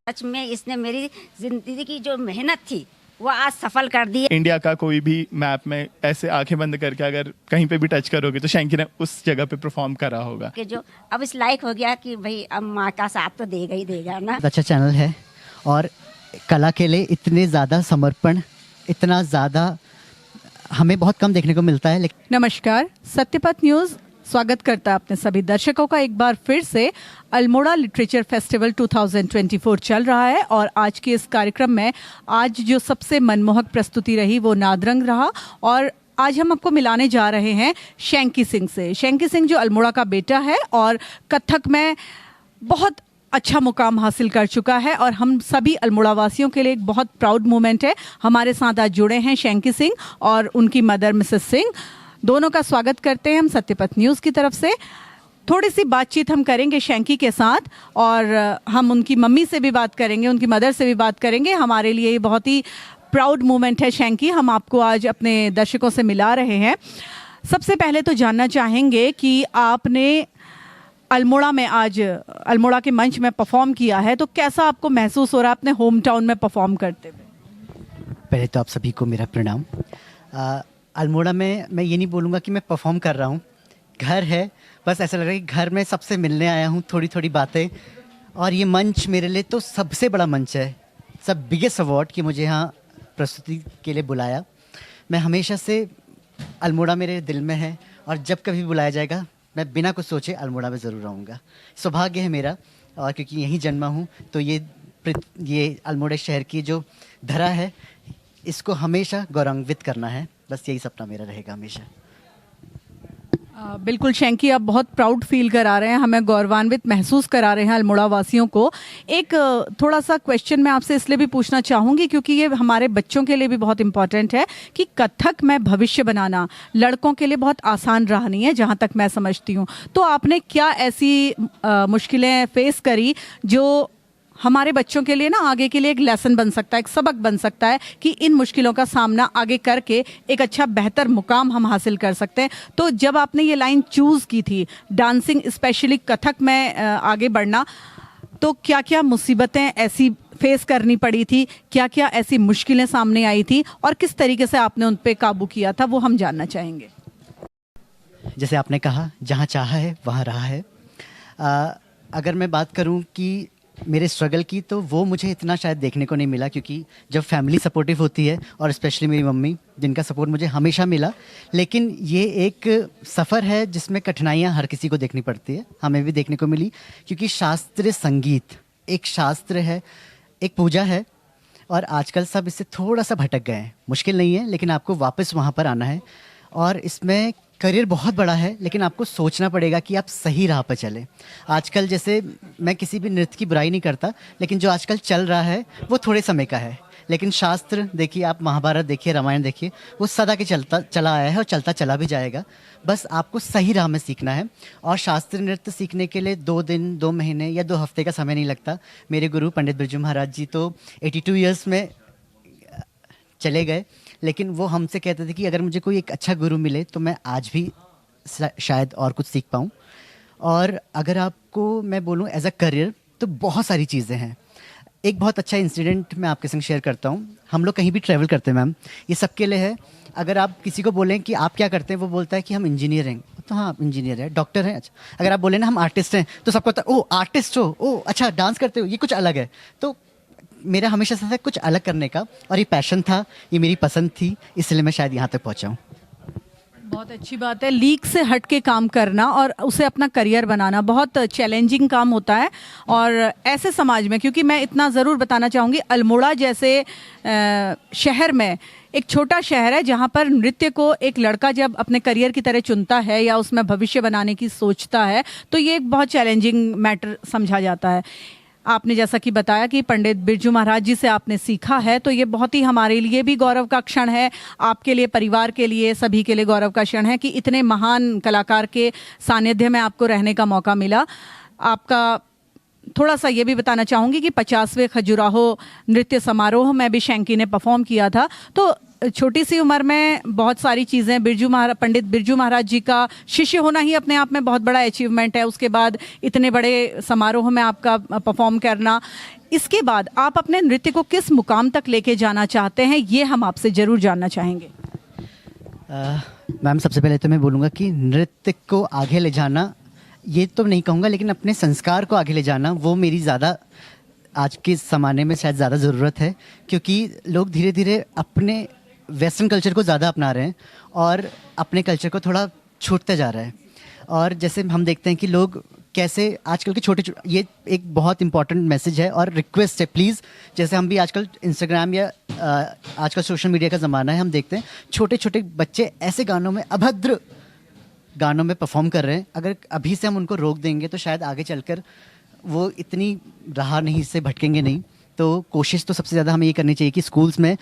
सच में इसने मेरी जिंदगी की जो मेहनत थी वो आज सफल कर दी है। इंडिया का कोई भी मैप में ऐसे आंखें बंद करके अगर कहीं पे भी टच करोगे तो शैंकी ने उस जगह पे परफॉर्म करा होगा कि जो अब इस लायक हो गया कि भाई अब माँ का साथ तो देगा ही देगा ना। अच्छा चैनल है और कला के लिए इतने ज़्यादा समर्पण, इतना ज़्यादा हमें बहुत कम देखने को मिलता है। लेकिन नमस्कार, सत्यपथ न्यूज़ स्वागत करता है अपने सभी दर्शकों का एक बार फिर से। अल्मोड़ा लिटरेचर फेस्टिवल 2024 चल रहा है और आज के इस कार्यक्रम में आज जो सबसे मनमोहक प्रस्तुति रही वो नादरंग रहा। और आज हम आपको मिलाने जा रहे हैं शैंकी सिंह से। शैंकी सिंह जो अल्मोड़ा का बेटा है और कथक में बहुत अच्छा मुकाम हासिल कर चुका है और हम सभी अल्मोड़ा वासियों के लिए एक बहुत प्राउड मोमेंट है। हमारे साथ आज जुड़े हैं शैंकी सिंह और उनकी मदर मिसेस सिंह। दोनों का स्वागत करते हैं हम सत्यपथ न्यूज़ की तरफ से। थोड़ी सी बातचीत हम करेंगे शैंकी के साथ और हम उनकी मम्मी से भी बात करेंगे, उनकी मदर से भी बात करेंगे। हमारे लिए ये बहुत ही प्राउड मोमेंट है शैंकी, हम आपको आज अपने दर्शकों से मिला रहे हैं। सबसे पहले तो जानना चाहेंगे कि आपने अल्मोड़ा में आज अल्मोड़ा के मंच में परफॉर्म किया है, तो कैसा आपको महसूस हो रहा है अपने होम टाउन में परफॉर्म करते हुए? पहले तो आप सभी को मेरा प्रणाम। अल्मोड़ा में मैं ये नहीं बोलूँगा कि मैं परफॉर्म कर रहा हूँ, घर है, बस ऐसा लग रहा है कि घर में सबसे मिलने आया हूँ, थोड़ी थोड़ी बातें। और ये मंच मेरे लिए तो सबसे बड़ा मंच है, सब बिगेस्ट अवार्ड कि मुझे यहाँ प्रस्तुति के लिए बुलाया। मैं हमेशा से अल्मोड़ा मेरे दिल में है और जब कभी बुलाया जाएगा मैं बिना कुछ सोचे अल्मोड़ा में ज़रूर आऊँगा। सौभाग्य है मेरा, और क्योंकि यहीं जन्मा हूँ तो ये अल्मोड़ा शहर की जो धरा है इसको हमेशा गौरवान्वित करना है, बस यही सपना मेरा रहेगा हमेशा। बिल्कुल शैंकी, आप बहुत प्राउड फील करा रहे हैं, हमें गौरवान्वित महसूस करा रहे हैं अल्मोड़ा वासियों को। एक थोड़ा सा क्वेश्चन मैं आपसे इसलिए भी पूछना चाहूँगी क्योंकि ये हमारे बच्चों के लिए भी बहुत इम्पॉर्टेंट है कि कथक में भविष्य बनाना लड़कों के लिए बहुत आसान रहा नहीं है, जहाँ तक मैं समझती हूँ। तो आपने क्या ऐसी मुश्किलें फेस करी जो हमारे बच्चों के लिए ना आगे के लिए एक लेसन बन सकता है, एक सबक बन सकता है कि इन मुश्किलों का सामना आगे करके एक अच्छा बेहतर मुकाम हम हासिल कर सकते हैं? तो जब आपने ये लाइन चूज़ की थी डांसिंग, स्पेशली कथक में आगे बढ़ना, तो क्या क्या मुसीबतें ऐसी फेस करनी पड़ी थी, क्या क्या ऐसी मुश्किलें सामने आई थी और किस तरीके से आपने उन पर काबू किया था, वो हम जानना चाहेंगे। जैसे आपने कहा, जहाँ चाहा है वहाँ रहा है। अगर मैं बात करूँ कि मेरे स्ट्रगल की, तो वो मुझे इतना शायद देखने को नहीं मिला, क्योंकि जब फैमिली सपोर्टिव होती है और स्पेशली मेरी मम्मी जिनका सपोर्ट मुझे हमेशा मिला। लेकिन ये एक सफ़र है जिसमें कठिनाइयाँ हर किसी को देखनी पड़ती है, हमें भी देखने को मिली, क्योंकि शास्त्रीय संगीत एक शास्त्र है, एक पूजा है और आजकल सब इससे थोड़ा सा भटक गए हैं। मुश्किल नहीं है, लेकिन आपको वापस वहाँ पर आना है और इसमें करियर बहुत बड़ा है, लेकिन आपको सोचना पड़ेगा कि आप सही राह पर चलें। आजकल जैसे मैं किसी भी नृत्य की बुराई नहीं करता, लेकिन जो आजकल चल रहा है वो थोड़े समय का है, लेकिन शास्त्र देखिए, आप महाभारत देखिए, रामायण देखिए, वो सदा के चला आया है और चलता चला भी जाएगा। बस आपको सही राह में सीखना है और शास्त्रीय नृत्य सीखने के लिए 2 दिन, 2 महीने या 2 हफ्ते का समय नहीं लगता। मेरे गुरु पंडित बिरजू महाराज जी तो 82 ईयर्स में चले गए, लेकिन वो हमसे कहते थे कि अगर मुझे कोई एक अच्छा गुरु मिले तो मैं आज भी शायद और कुछ सीख पाऊँ। और अगर आपको मैं बोलूँ एज अ करियर, तो बहुत सारी चीज़ें हैं। एक बहुत अच्छा इंसिडेंट मैं आपके संग शेयर करता हूँ। हम लोग कहीं भी ट्रैवल करते हैं मैम, ये सबके लिए है। अगर आप किसी को बोलें कि आप क्या करते हैं, वो बोलता है कि हम इंजीनियर हैं, तो हाँ आप इंजीनियर हैं, डॉक्टर हैं। अच्छा, अगर आप बोले ना हम आर्टिस्ट हैं, तो सबको होता है ओ आर्टिस्ट हो, ओ अच्छा डांस करते हो, ये कुछ अलग है। तो मेरा हमेशा से था कुछ अलग करने का, और ये पैशन था, ये मेरी पसंद थी, इसलिए मैं शायद यहाँ तक पहुँचा हूँ। बहुत अच्छी बात है, लीक से हट के काम करना और उसे अपना करियर बनाना बहुत चैलेंजिंग काम होता है। और ऐसे समाज में, क्योंकि मैं इतना ज़रूर बताना चाहूँगी, अल्मोड़ा जैसे शहर में, एक छोटा शहर है जहाँ पर नृत्य को एक लड़का जब अपने करियर की तरह चुनता है या उसमें भविष्य बनाने की सोचता है, तो ये एक बहुत चैलेंजिंग मैटर समझा जाता है। आपने जैसा कि बताया कि पंडित बिरजू महाराज जी से आपने सीखा है, तो ये बहुत ही हमारे लिए भी गौरव का क्षण है, आपके लिए, परिवार के लिए, सभी के लिए गौरव का क्षण है कि इतने महान कलाकार के सानिध्य में आपको रहने का मौका मिला। आपका थोड़ा सा ये भी बताना चाहूँगी कि 50वें खजुराहो नृत्य समारोह में भी शैंकी ने परफॉर्म किया था, तो छोटी सी उम्र में बहुत सारी चीज़ें, पंडित बिरजू महाराज जी का शिष्य होना ही अपने आप में बहुत बड़ा अचीवमेंट है। उसके बाद इतने बड़े समारोह में आपका परफॉर्म करना, इसके बाद आप अपने नृत्य को किस मुकाम तक लेके जाना चाहते हैं, ये हम आपसे ज़रूर जानना चाहेंगे। मैम, सबसे पहले तो मैं बोलूँगा कि नृत्य को आगे ले जाना, ये तो नहीं कहूँगा, लेकिन अपने संस्कार को आगे ले जाना, वो मेरी ज़्यादा आज के ज़माने में शायद ज़्यादा ज़रूरत है, क्योंकि लोग धीरे धीरे अपने वेस्टर्न कल्चर को ज़्यादा अपना रहे हैं और अपने कल्चर को थोड़ा छूटते जा रहा है। और जैसे हम देखते हैं कि लोग कैसे आजकल के छोटे, ये एक बहुत इंपॉर्टेंट मैसेज है और रिक्वेस्ट है, प्लीज़, जैसे हम भी आजकल इंस्टाग्राम या आजकल सोशल मीडिया का ज़माना है, हम देखते हैं छोटे छोटे बच्चे ऐसे गानों में, अभद्र गानों में परफॉर्म कर रहे हैं। अगर अभी से हम उनको रोक देंगे तो शायद आगे चलकर वो इतनी राह नहीं से भटकेंगे नहीं। तो कोशिश तो सबसे ज़्यादा हमें ये करनी चाहिए कि स्कूल्स में,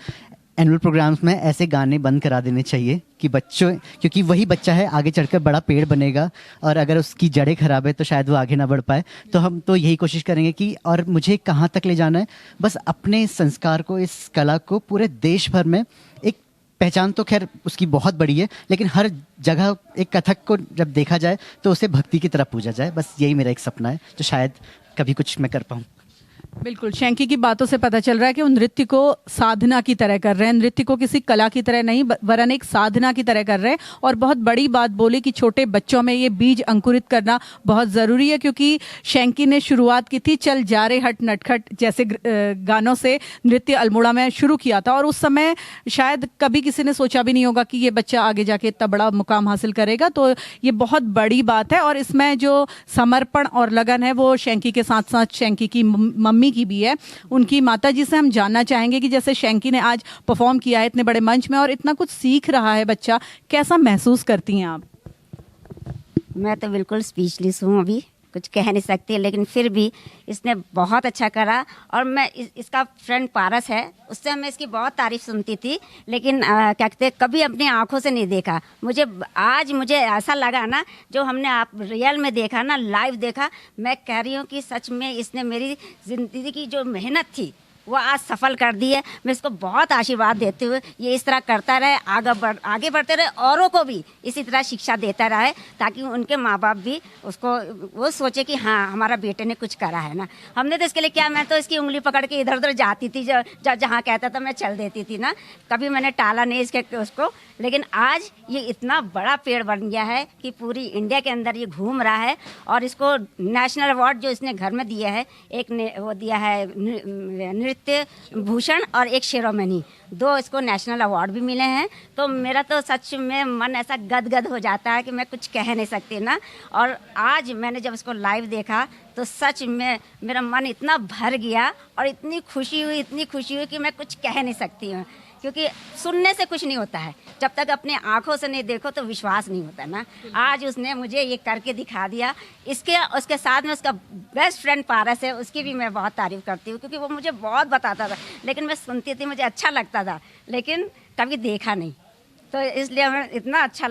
एनुअल प्रोग्राम्स में ऐसे गाने बंद करा देने चाहिए कि बच्चों, क्योंकि वही बच्चा है आगे चढ़कर बड़ा पेड़ बनेगा, और अगर उसकी जड़ें खराब है तो शायद वो आगे ना बढ़ पाए। तो हम तो यही कोशिश करेंगे कि, और मुझे कहाँ तक ले जाना है, बस अपने इस संस्कार को, इस कला को पूरे देश भर में, एक पहचान तो खैर उसकी बहुत बड़ी है, लेकिन हर जगह एक कथक को जब देखा जाए तो उसे भक्ति की तरफ पूजा जाए। बस यही मेरा एक सपना है, जो शायद कभी कुछ मैं कर पाऊँ। बिल्कुल, शैंकी की बातों से पता चल रहा है कि वो नृत्य को साधना की तरह कर रहे हैं, नृत्य को किसी कला की तरह नहीं वरन एक साधना की तरह कर रहे हैं। और बहुत बड़ी बात बोली कि छोटे बच्चों में ये बीज अंकुरित करना बहुत ज़रूरी है, क्योंकि शैंकी ने शुरुआत की थी चल जा रे हट नटखट जैसे गानों से नृत्य अल्मोड़ा में शुरू किया था, और उस समय शायद कभी किसी ने सोचा भी नहीं होगा कि ये बच्चा आगे जाके इतना बड़ा मुकाम हासिल करेगा। तो ये बहुत बड़ी बात है, और इसमें जो समर्पण और लगन है वो शैंकी के साथ साथ शैंकी की मम्मी की भी है। उनकी माता जी से हम जानना चाहेंगे कि जैसे शैंकी ने आज परफॉर्म किया है इतने बड़े मंच में और इतना कुछ सीख रहा है बच्चा, कैसा महसूस करती हैं आप? मैं तो बिल्कुल स्पीचलेस हूँ, अभी कुछ कह नहीं सकती, लेकिन फिर भी इसने बहुत अच्छा करा। और मैं इसका फ्रेंड पारस है, उससे मैं इसकी बहुत तारीफ सुनती थी, लेकिन क्या कहते, कभी अपनी आंखों से नहीं देखा। आज मुझे ऐसा लगा ना, जो हमने आप रियल में देखा ना, लाइव देखा, मैं कह रही हूँ कि सच में इसने मेरी ज़िंदगी की जो मेहनत थी वो आज सफल कर दी है। मैं इसको बहुत आशीर्वाद देती हूँ, ये इस तरह करता रहे, आगे बढ़ते रहे, औरों को भी इसी तरह शिक्षा देता रहे, ताकि उनके माँ बाप भी उसको वो सोचे कि हाँ हमारा बेटे ने कुछ करा है ना। हमने तो इसके लिए क्या, मैं तो इसकी उंगली पकड़ के इधर उधर जाती थी, जहाँ कहता था मैं चल देती थी ना, कभी मैंने टाला नहीं इसके उसको। लेकिन आज ये इतना बड़ा पेड़ बन गया है कि पूरी इंडिया के अंदर ये घूम रहा है, और इसको नेशनल अवार्ड जो इसने घर में दिया है, एक ने वो दिया है नृत्य भूषण और एक शिरोमणि, 2 इसको नेशनल अवार्ड भी मिले हैं। तो मेरा तो सच में मन ऐसा गदगद हो जाता है कि मैं कुछ कह नहीं सकती ना। और आज मैंने जब इसको लाइव देखा तो सच में मेरा मन इतना भर गया और इतनी खुशी हुई कि मैं कुछ कह नहीं सकती हूँ, क्योंकि सुनने से कुछ नहीं होता है, जब तक अपने आंखों से नहीं देखो तो विश्वास नहीं होता ना। आज उसने मुझे ये करके दिखा दिया। उसके साथ में उसका बेस्ट फ्रेंड पारस है, उसकी भी मैं बहुत तारीफ करती हूँ, क्योंकि वो मुझे बहुत बताता था, लेकिन मैं सुनती थी, मुझे अच्छा लगता था, लेकिन कभी देखा नहीं। तो इसलिए हमें इतना अच्छा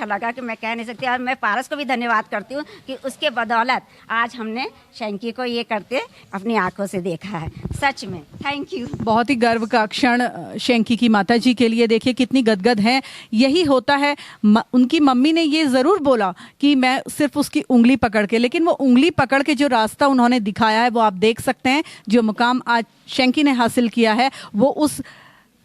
लगा कि मैं कह नहीं सकती। और मैं पारस को भी धन्यवाद करती हूँ कि उसके बदौलत आज हमने शैंकी को ये करते अपनी आंखों से देखा है। सच में थैंक यू। बहुत ही गर्व का क्षण शैंकी की माता जी के लिए, देखिए कितनी गदगद हैं। यही होता है, उनकी मम्मी ने ये ज़रूर बोला कि मैं सिर्फ उसकी उंगली पकड़ के, लेकिन वो उंगली पकड़ के जो रास्ता उन्होंने दिखाया है वो आप देख सकते हैं। जो मुकाम आज शैंकी ने हासिल किया है वो उस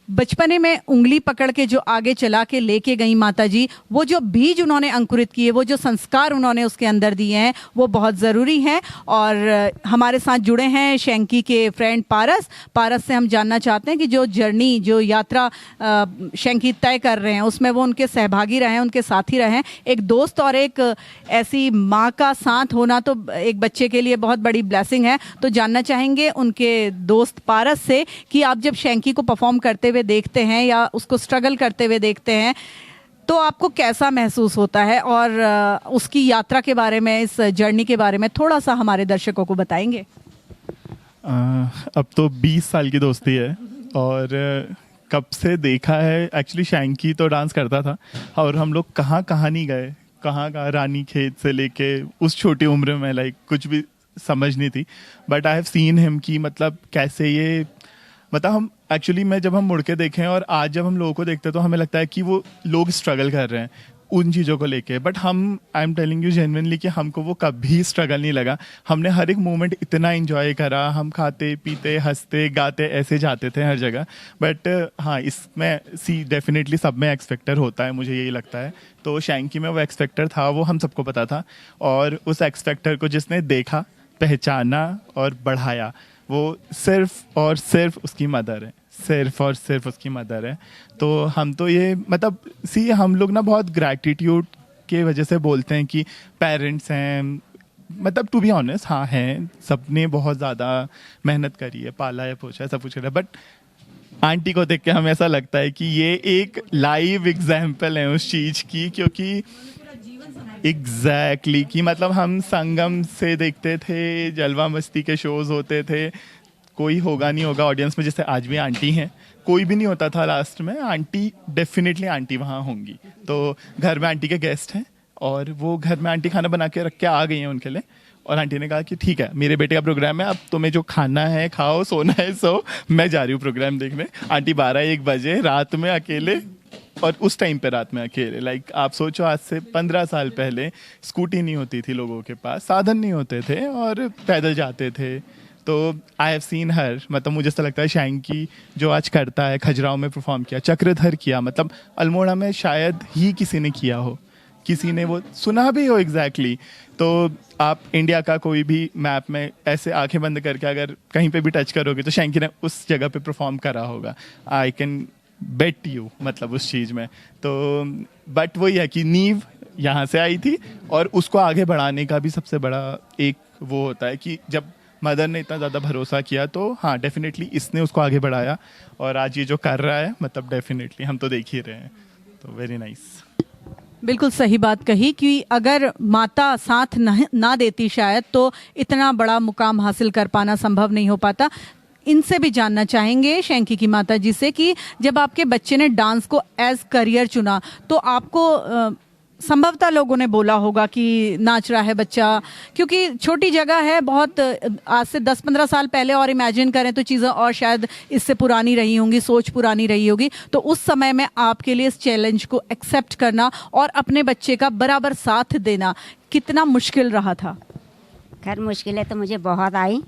बचपने में उंगली पकड़ के जो आगे चला के लेके गई माता जी, वो जो बीज उन्होंने अंकुरित किए, वो जो संस्कार उन्होंने उसके अंदर दिए हैं, वो बहुत ज़रूरी हैं। और हमारे साथ जुड़े हैं शैंकी के फ्रेंड पारस से हम जानना चाहते हैं कि जो जर्नी, जो यात्रा शैंकी तय कर रहे हैं उसमें वो उनके सहभागी रहे हैं, उनके साथी रहे हैं। एक दोस्त और एक ऐसी माँ का साथ होना तो एक बच्चे के लिए बहुत बड़ी ब्लेसिंग है। तो जानना चाहेंगे उनके दोस्त पारस से कि आप जब शैंकी को परफॉर्म करते हुए देखते हैं या उसको स्ट्रगल करते हुए देखते हैं तो आपको कैसा महसूस होता है, और उसकी यात्रा के बारे में, इस जर्नी के बारे में थोड़ा सा हमारे दर्शकों को बताएंगे। अब तो 20 साल की दोस्ती है, और कब से देखा है। एक्चुअली शैंकी तो डांस करता था, और हम लोग कहाँ नहीं गए, कहाँ रानी खेत से लेके उस छोटी उम्र में, लाइक कुछ भी समझ नहीं थी। But I have seen him कि मतलब कैसे ये, मतलब हम एक्चुअली मैं जब हम मुड़ के देखें और आज जब हम लोगों को देखते हैं तो हमें लगता है कि वो लोग स्ट्रगल कर रहे हैं उन चीज़ों को लेके, बट हम, I am telling you genuinely कि हमको वो कभी स्ट्रगल नहीं लगा। हमने हर एक मोमेंट इतना एंजॉय करा, हम खाते पीते हंसते गाते ऐसे जाते थे हर जगह। बट हाँ, इसमें डेफिनेटली सब में एक्स फैक्टर होता है, मुझे यही लगता है। तो शैंकी में वो एक्स फैक्टर था, वो हम सबको पता था, और उस एक्स फैक्टर को जिसने देखा, पहचाना और बढ़ाया, वो सिर्फ और सिर्फ उसकी मदर है, सिर्फ और सिर्फ उसकी मदर है। तो हम तो ये मतलब हम लोग ना बहुत ग्रैटिट्यूड के वजह से बोलते हैं कि पेरेंट्स हैं, मतलब टू बी ऑनेस्ट हाँ हैं, सबने बहुत ज़्यादा मेहनत करी है, पाला है, पोछा है, सब कुछ करा है, बट आंटी को देख के हमें ऐसा लगता है कि ये एक लाइव एग्जाम्पल है उस चीज़ की, क्योंकि एग्जैक्टली कि मतलब हम संगम से देखते थे, जलवा मस्ती के शोज होते थे, कोई होगा नहीं होगा ऑडियंस में, जैसे आज भी आंटी हैं, कोई भी नहीं होता था लास्ट में, आंटी डेफिनेटली आंटी वहाँ होंगी। तो घर में आंटी के गेस्ट हैं और वो घर में आंटी खाना बना के रख के आ गई हैं उनके लिए, और आंटी ने कहा कि ठीक है मेरे बेटे का प्रोग्राम है, अब तुम्हें जो खाना है खाओ, सोना है सो, मैं जा रही हूँ प्रोग्राम देखने। आंटी 12-1 बजे रात में अकेले, और उस टाइम पे रात में अकेले, लाइक आप सोचो आज से 15 साल पहले स्कूटी नहीं होती थी लोगों के पास, साधन नहीं होते थे और पैदल जाते थे। तो आई हैव सीन हर, मतलब मुझे ऐसा लगता है शैंकी जो आज करता है, खजुराहो में परफॉर्म किया, चक्रधर किया, मतलब अल्मोड़ा में शायद ही किसी ने किया हो, किसी ने वो सुना भी हो एग्जैक्टली। तो आप इंडिया का कोई भी मैप में ऐसे आंखें बंद करके अगर कहीं पे भी टच करोगे तो शैंकी ने उस जगह पे परफॉर्म करा होगा, आई कैन बेट यू, मतलब उस चीज़ में। तो बट वही है कि नींव यहाँ से आई थी, और उसको आगे बढ़ाने का भी सबसे बड़ा एक वो होता है कि जब मदर ने इतना ज़्यादा भरोसा किया तो हाँ डेफिनेटली इसने उसको आगे बढ़ाया, और आज ये जो कर रहा है मतलब डेफिनेटली हम तो देख ही रहे हैं। तो वेरी नाइस। बिल्कुल सही बात कही कि अगर माता साथ ना देती शायद तो इतना बड़ा मुकाम हासिल कर पाना संभव नहीं हो पाता। इनसे भी जानना चाहेंगे शैंकी की माता जी से कि जब आपके बच्चे ने डांस को एज करियर चुना तो आपको संभवतः लोगों ने बोला होगा कि नाच रहा है बच्चा, क्योंकि छोटी जगह है बहुत, आज से 10-15 साल पहले और इमेजिन करें तो चीज़ें और शायद इससे पुरानी रही होंगी, सोच पुरानी रही होगी। तो उस समय में आपके लिए इस चैलेंज को एक्सेप्ट करना और अपने बच्चे का बराबर साथ देना कितना मुश्किल रहा था? खैर मुश्किलें तो मुझे बहुत आई,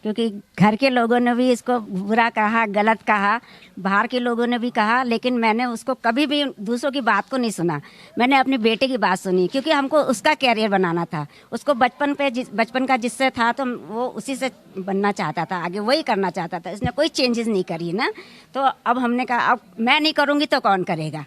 क्योंकि घर के लोगों ने भी इसको बुरा कहा, गलत कहा, बाहर के लोगों ने भी कहा, लेकिन मैंने उसको कभी भी दूसरों की बात को नहीं सुना। मैंने अपने बेटे की बात सुनी, क्योंकि हमको उसका कैरियर बनाना था। उसको बचपन का जिससे था तो वो उसी से बनना चाहता था, आगे वही करना चाहता था, इसने कोई चेंजेस नहीं करी ना। तो अब हमने कहा अब मैं नहीं करूँगी तो कौन करेगा।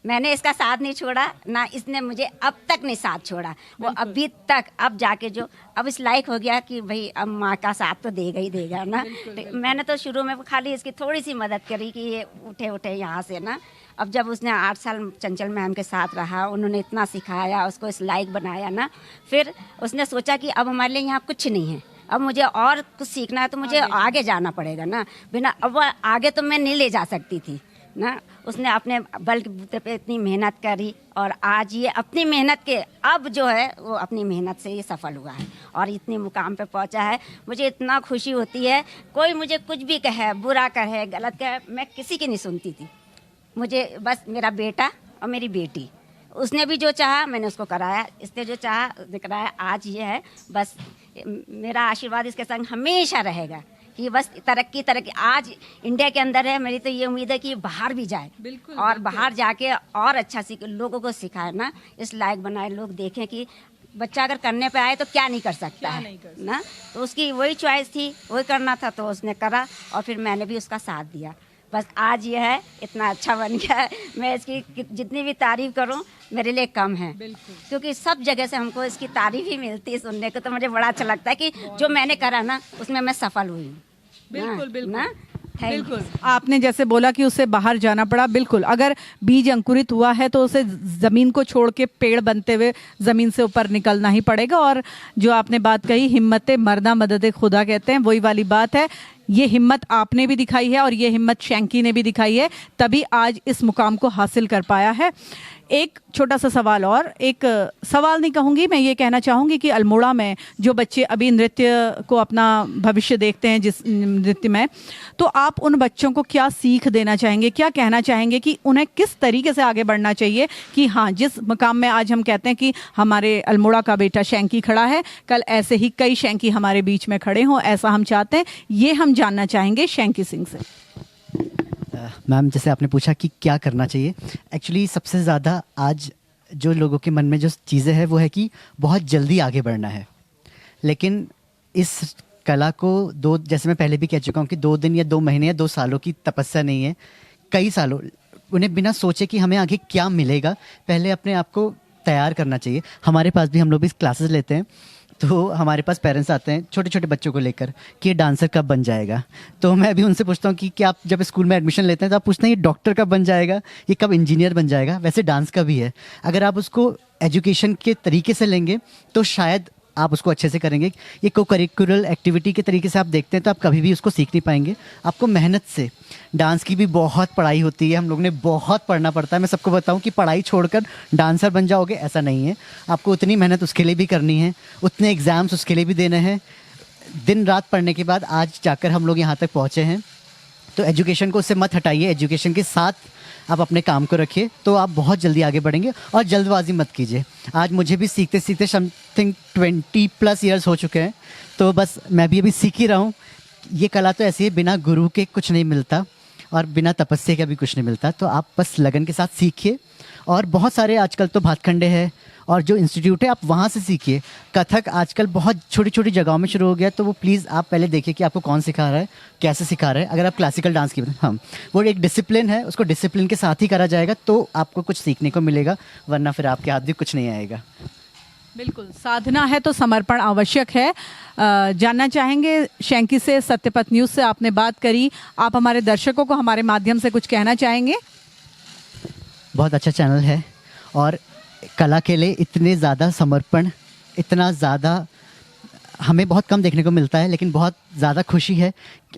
मैंने इसका साथ नहीं छोड़ा ना, इसने मुझे अब तक नहीं साथ छोड़ा, वो अभी तक, अब जाके जो अब इस लायक हो गया कि भाई अब माँ का साथ तो देगा ही देगा ना। तो मैंने तो शुरू में खाली इसकी थोड़ी सी मदद करी कि ये उठे यहाँ से ना। अब जब उसने 8 साल चंचल मैम के साथ रहा, उन्होंने इतना सिखाया, उसको इस लायक बनाया ना, फिर उसने सोचा कि अब हमारे लिए यहाँ कुछ नहीं है, अब मुझे और कुछ सीखना है तो मुझे आगे जाना पड़ेगा ना, बिना अब आगे तो मैं नहीं ले जा सकती थी ना। उसने अपने बल के बूते पे इतनी मेहनत करी, और आज ये अपनी मेहनत के अब जो है वो अपनी मेहनत से ये सफल हुआ है और इतने मुकाम पे पहुंचा है। मुझे इतना खुशी होती है, कोई मुझे कुछ भी कहे, बुरा कहे, गलत कहे, मैं किसी की नहीं सुनती थी। मुझे बस मेरा बेटा और मेरी बेटी, उसने भी जो चाहा मैंने उसको कराया, इसने जो चाहा उसने कराया। आज ये है, बस मेरा आशीर्वाद इसके संग हमेशा रहेगा कि बस तरक्की। आज इंडिया के अंदर है, मेरी तो ये उम्मीद है कि बाहर भी जाए, और बाहर जाके और अच्छा लोगों को सिखाए ना, इस लायक बनाए, लोग देखें कि बच्चा अगर करने पे आए तो क्या नहीं कर सकता है ना। तो उसकी वही चॉइस थी, वही करना था तो उसने करा, और फिर मैंने भी उसका साथ दिया। बस आज ये है, इतना अच्छा बन गया है, मैं इसकी जितनी भी तारीफ करूं मेरे लिए कम है, क्योंकि सब जगह से हमको इसकी तारीफ ही मिलती है सुनने को। तो मुझे बड़ा अच्छा लगता है कि जो मैंने करा ना उसमें मैं सफल हुई हूँ। बिल्कुल आपने जैसे बोला कि उसे बाहर जाना पड़ा, बिल्कुल अगर बीज अंकुरित हुआ है तो उसे जमीन को छोड़ के पेड़ बनते हुए जमीन से ऊपर निकलना ही पड़ेगा। और जो आपने बात कही, हिम्मत मर्दा मदद खुदा कहते हैं, वही वाली बात है। ये हिम्मत आपने भी दिखाई है और ये हिम्मत शैंकी ने भी दिखाई है, तभी आज इस मुकाम को हासिल कर पाया है। एक छोटा सा सवाल, और एक सवाल नहीं कहूँगी, मैं ये कहना चाहूँगी कि अल्मोड़ा में जो बच्चे अभी नृत्य को अपना भविष्य देखते हैं जिस नृत्य में, तो आप उन बच्चों को क्या सीख देना चाहेंगे, क्या कहना चाहेंगे कि उन्हें किस तरीके से आगे बढ़ना चाहिए कि हाँ, जिस मकाम में आज हम कहते हैं कि हमारे अल्मोड़ा का बेटा शैंकी खड़ा है, कल ऐसे ही कई शैंकी हमारे बीच में खड़े हों, ऐसा हम चाहते हैं। ये हम जानना चाहेंगे शैंकी सिंह से। मैम, जैसे आपने पूछा कि क्या करना चाहिए, एक्चुअली सबसे ज़्यादा आज जो लोगों के मन में जो चीज़ें हैं वो है कि बहुत जल्दी आगे बढ़ना है, लेकिन इस कला को जैसे मैं पहले भी कह चुका हूँ कि 2 दिन या 2 महीने या 2 सालों की तपस्या नहीं है, कई सालों, उन्हें बिना सोचे कि हमें आगे क्या मिलेगा पहले अपने आप को तैयार करना चाहिए। हमारे पास भी, हम लोग भी क्लासेस लेते हैं, तो हमारे पास पेरेंट्स आते हैं छोटे छोटे बच्चों को लेकर कि ये डांसर कब बन जाएगा। तो मैं भी उनसे पूछता हूँ कि आप जब स्कूल में एडमिशन लेते हैं तो आप पूछते हैं ये डॉक्टर कब बन जाएगा, ये कब इंजीनियर बन जाएगा। वैसे डांस का भी है, अगर आप उसको एजुकेशन के तरीके से लेंगे तो शायद आप उसको अच्छे से करेंगे। ये को करिकुलर एक्टिविटी के तरीके से आप देखते हैं तो आप कभी भी उसको सीख नहीं पाएंगे। आपको मेहनत से, डांस की भी बहुत पढ़ाई होती है, हम लोग ने बहुत पढ़ना पड़ता है। मैं सबको बताऊं कि पढ़ाई छोड़कर डांसर बन जाओगे, ऐसा नहीं है। आपको उतनी मेहनत उसके लिए भी करनी है, उतने एग्ज़ाम्स उसके लिए भी देने हैं। दिन रात पढ़ने के बाद आज जाकर हम लोग यहाँ तक पहुँचे हैं। तो एजुकेशन को उससे मत हटाइए, एजुकेशन के साथ आप अपने काम को रखिए तो आप बहुत जल्दी आगे बढ़ेंगे। और जल्दबाजी मत कीजिए। आज मुझे भी सीखते सीखते समथिंग 20+ ईयर्स हो चुके हैं, तो बस मैं भी अभी सीख ही रहा हूँ। ये कला तो ऐसी है, बिना गुरु के कुछ नहीं मिलता और बिना तपस्या के भी कुछ नहीं मिलता। तो आप बस लगन के साथ सीखिए। और बहुत सारे आजकल तो भातखंडे है और जो इंस्टीट्यूट है आप वहाँ से सीखिए। कथक आजकल बहुत छोटी छोटी जगहों में शुरू हो गया, तो वो प्लीज़ आप पहले देखिए कि आपको कौन सिखा रहा है, कैसे सिखा रहा है। अगर आप क्लासिकल डांस की, हाँ, वो एक डिसिप्लिन है, उसको डिसिप्लिन के साथ ही करा जाएगा तो आपको कुछ सीखने को मिलेगा, वरना फिर आपके हाथ भी कुछ नहीं आएगा। बिल्कुल, साधना है तो समर्पण आवश्यक है। जानना चाहेंगे शैंकी से, सत्यपथ न्यूज़ से आपने बात करी, आप हमारे दर्शकों को हमारे माध्यम से कुछ कहना चाहेंगे? बहुत अच्छा चैनल है और कला के लिए इतने ज़्यादा समर्पण, इतना ज़्यादा हमें बहुत कम देखने को मिलता है, लेकिन बहुत ज़्यादा खुशी है।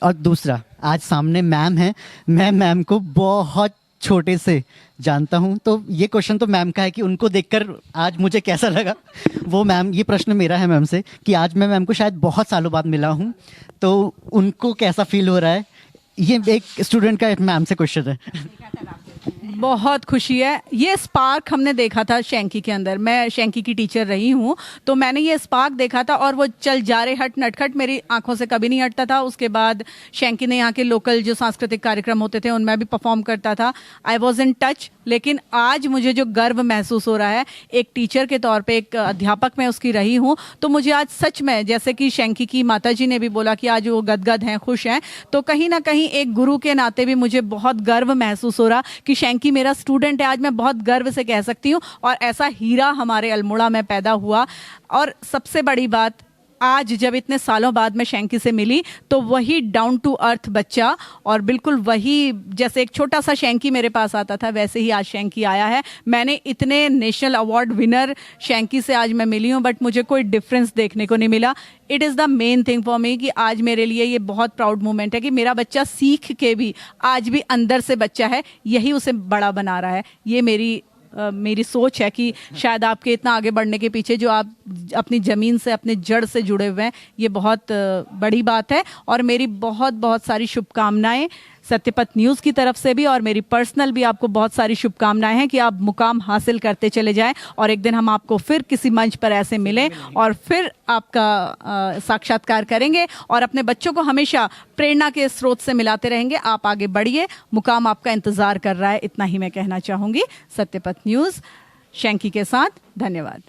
और दूसरा, आज सामने मैम है, मैं मैम को बहुत छोटे से जानता हूं, तो ये क्वेश्चन तो मैम का है कि उनको देखकर आज मुझे कैसा लगा। वो मैम, ये प्रश्न मेरा है मैम से कि आज मैं मैम को शायद बहुत सालों बाद मिला हूं, तो उनको कैसा फील हो रहा है, ये एक स्टूडेंट का मैम से क्वेश्चन है। बहुत खुशी है। ये स्पार्क हमने देखा था शैंकी के अंदर। मैं शैंकी की टीचर रही हूँ, तो मैंने ये स्पार्क देखा था और वो चल जा रे हट नटखट मेरी आंखों से कभी नहीं हटता था। उसके बाद शैंकी ने यहाँ के लोकल जो सांस्कृतिक कार्यक्रम होते थे उनमें भी परफॉर्म करता था। I was in touch. लेकिन आज मुझे जो गर्व महसूस हो रहा है एक टीचर के तौर पे, एक अध्यापक मैं उसकी रही हूँ, तो मुझे आज सच में, जैसे कि शैंकी की माताजी ने भी बोला कि आज वो गदगद हैं, खुश हैं, तो कहीं ना कहीं एक गुरु के नाते भी मुझे बहुत गर्व महसूस हो रहा कि शैंकी मेरा स्टूडेंट है। आज मैं बहुत गर्व से कह सकती हूँ। और ऐसा हीरा हमारे अल्मोड़ा में पैदा हुआ। और सबसे बड़ी बात, आज जब इतने सालों बाद मैं शैंकी से मिली तो वही डाउन टू अर्थ बच्चा, और बिल्कुल वही, जैसे एक छोटा सा शैंकी मेरे पास आता था वैसे ही आज शैंकी आया है। मैंने इतने नेशनल अवार्ड विनर शैंकी से आज मैं मिली हूँ, बट मुझे कोई डिफरेंस देखने को नहीं मिला। It is the main thing for me कि आज मेरे लिए ये बहुत प्राउड मोमेंट है कि मेरा बच्चा सीख के भी आज भी अंदर से बच्चा है, यही उसे बड़ा बना रहा है। ये मेरी सोच है कि शायद आपके इतना आगे बढ़ने के पीछे जो आप अपनी ज़मीन से, अपने जड़ से जुड़े हुए हैं, ये बहुत बड़ी बात है। और मेरी बहुत बहुत सारी शुभकामनाएं सत्यपथ न्यूज़ की तरफ से भी, और मेरी पर्सनल भी आपको बहुत सारी शुभकामनाएं हैं कि आप मुकाम हासिल करते चले जाएं और एक दिन हम आपको फिर किसी मंच पर ऐसे मिलें और फिर आपका साक्षात्कार करेंगे और अपने बच्चों को हमेशा प्रेरणा के स्रोत से मिलाते रहेंगे। आप आगे बढ़िए, मुकाम आपका इंतज़ार कर रहा है। इतना ही मैं कहना चाहूँगी। सत्यपथ न्यूज़ शैंकी के साथ, धन्यवाद।